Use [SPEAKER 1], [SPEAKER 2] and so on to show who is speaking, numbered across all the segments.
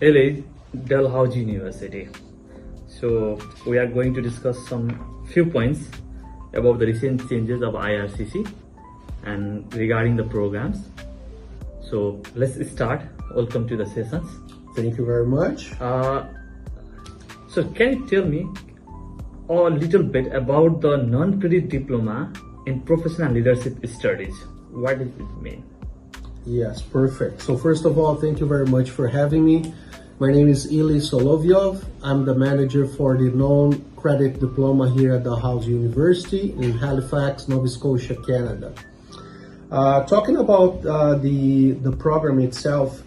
[SPEAKER 1] LA Dalhousie University. So we are going to discuss some few points about the recent changes of IRCC and regarding the programs. So let's start. Welcome to the sessions.
[SPEAKER 2] Thank you very much.
[SPEAKER 1] So can you tell me a little bit about the non-credit diploma in professional leadership studies? What does it mean?
[SPEAKER 2] Yes, perfect. So first of all, thank you very much for having me. My name is Ili Solovyov. I'm the manager for the non-credit diploma here at Dalhousie University in Halifax, Nova Scotia, Canada. Talking about the program itself,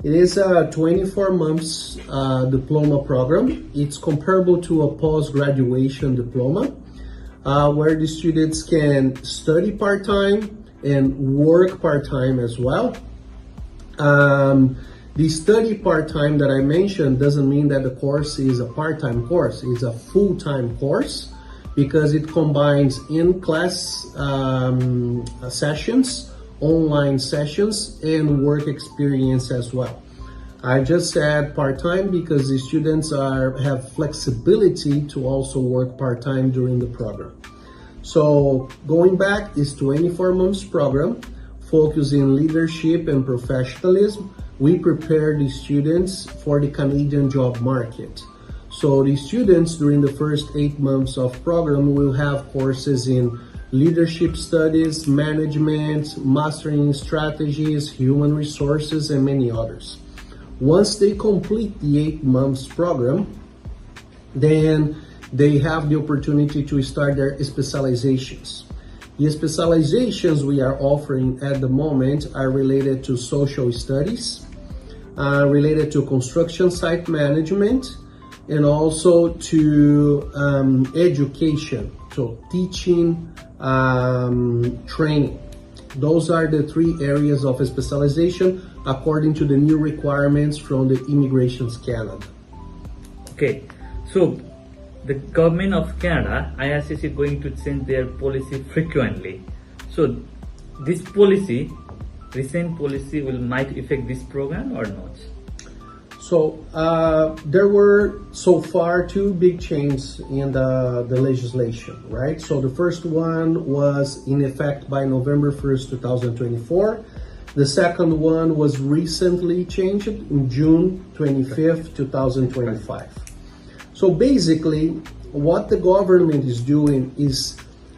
[SPEAKER 2] it is a 24 months diploma program. It's comparable to a post-graduation diploma where the students can study part-time and work part-time as well. The study part-time that I mentioned doesn't mean that the course is a part-time course. It's a full-time course because it combines in-class sessions, online sessions, and work experience as well. I just said part-time because the students have flexibility to also work part-time during the program. So going back, this 24 months program focusing leadership and professionalism. We prepare the students for the Canadian job market. So the students during the first 8 months of program will have courses in leadership studies, management, mastering strategies, human resources, and many others. Once they complete the 8 months program, then they have the opportunity to start their specializations. The specializations we are offering at the moment are related to social studies, related to construction site management, and also to education, so teaching, training. Those are the 3 areas of specialization according to the new requirements from the Immigration Canada.
[SPEAKER 1] Okay, so the government of Canada, IRCC, is going to change their policy frequently. So this policy, recent policy, might affect this program or not?
[SPEAKER 2] So there were so far 2 big changes in the legislation, right? So the first one was in effect by November 1st, 2024. The second one was recently changed in June 25th, 2025. So basically, what the government is doing is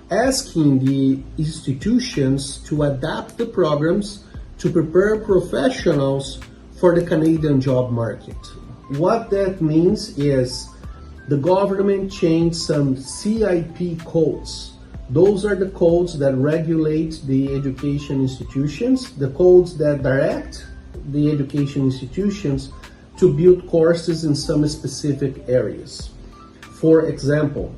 [SPEAKER 2] asking the institutions to adapt the programs to prepare professionals for the Canadian job market. What that means is the government changed some CIP codes. Those are the codes that regulate the education institutions, the codes that direct the education institutions to build courses in some specific areas. For example,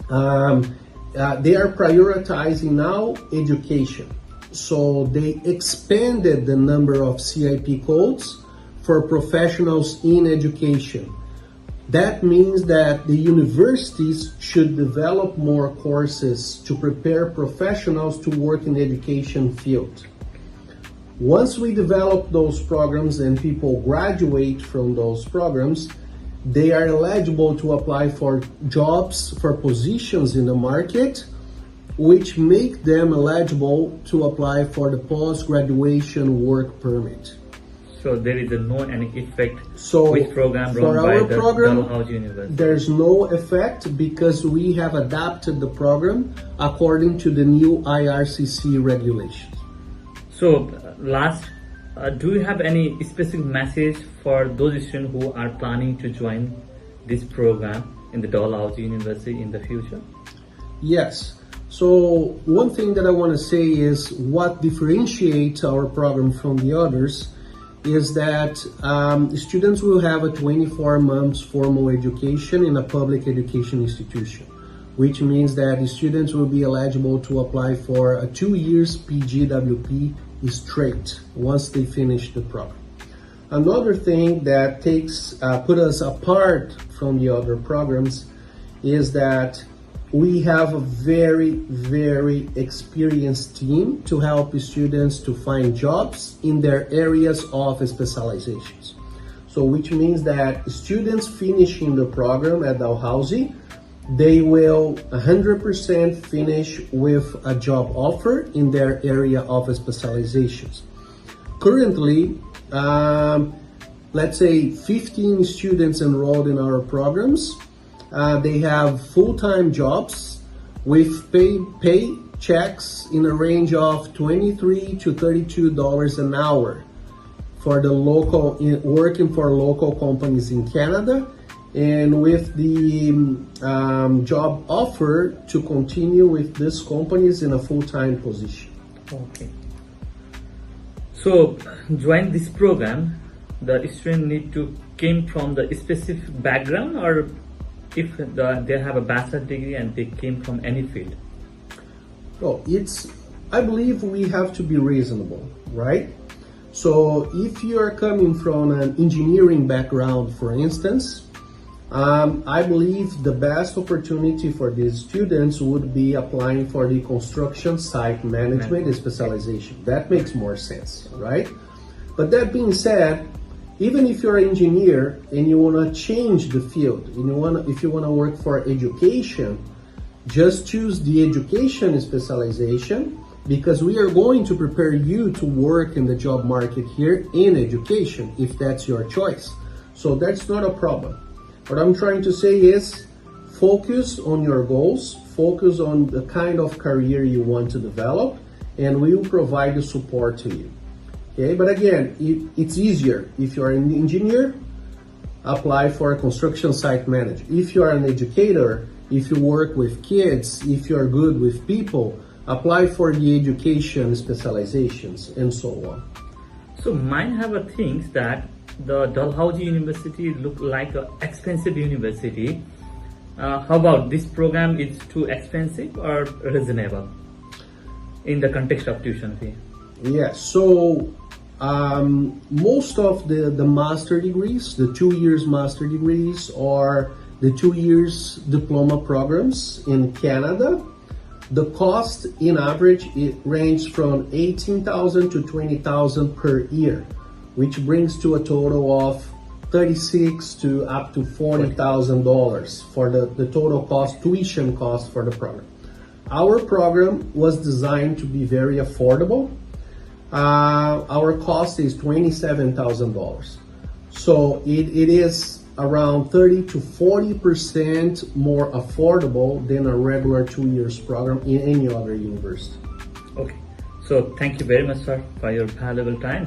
[SPEAKER 2] they are prioritizing now education. So they expanded the number of CIP codes for professionals in education. That means that the universities should develop more courses to prepare professionals to work in the education field. Once we develop those programs and people graduate from those programs, they are eligible to apply for jobs, for positions in the market, which make them eligible to apply for the post-graduation work permit.
[SPEAKER 1] So there is no any effect
[SPEAKER 2] so
[SPEAKER 1] with program run by the Dalhousie University?
[SPEAKER 2] There's no effect because we have adapted the program according to the new IRCC regulations.
[SPEAKER 1] So last, do you have any specific message for those students who are planning to join this program in the Dalhousie University in the future?
[SPEAKER 2] Yes. So one thing that I want to say is what differentiates our program from the others is that students will have a 24 months formal education in a public education institution, which means that the students will be eligible to apply for a 2 years PGWP straight once they finish the program. Another thing that put us apart from the other programs is that we have a very, very experienced team to help students to find jobs in their areas of specializations. So So which means that students finishing the program at Dalhousie, they will 100% finish with a job offer in their area of specializations. Currently, let's say 15 students enrolled in our programs. They have full-time jobs with pay checks in a range of $23 to $32 an hour for the local, working for local companies in Canada, and with the job offer to continue with these companies in a full-time position.
[SPEAKER 1] Okay. So, join this program, the student need to came from the specific background, or if they have a bachelor degree and they came from any field?
[SPEAKER 2] So I believe we have to be reasonable, right? So if you are coming from an engineering background, for instance, I believe the best opportunity for these students would be applying for the construction site management specialization. That makes more sense, right? But that being said, even if you're an engineer and you want to change the field, and if you want to work for education, just choose the education specialization, because we are going to prepare you to work in the job market here in education, if that's your choice. So that's not a problem. What I'm trying to say is focus on your goals, focus on the kind of career you want to develop, and we will provide the support to you. Okay, but again, it's easier. If you're an engineer, apply for a construction site manager. If you are an educator, if you work with kids, if you're good with people, apply for the education specializations and so on.
[SPEAKER 1] So mine have a things that the Dalhousie University look like an expensive university. How about this program is too expensive or reasonable in the context of tuition fee?
[SPEAKER 2] Yeah, so most of the master degrees, the 2 years master degrees, or the 2 years diploma programs in Canada, the cost in average, it ranges from $18,000 to $20,000 per year, which brings to a total of $36,000 to up to $40,000 for the total cost, tuition cost for the program. Our program was designed to be very affordable. Our cost is $27,000. So it is around 30 to 40% more affordable than a regular 2 years program in any other university.
[SPEAKER 1] Okay, so thank you very much, sir, for your valuable time.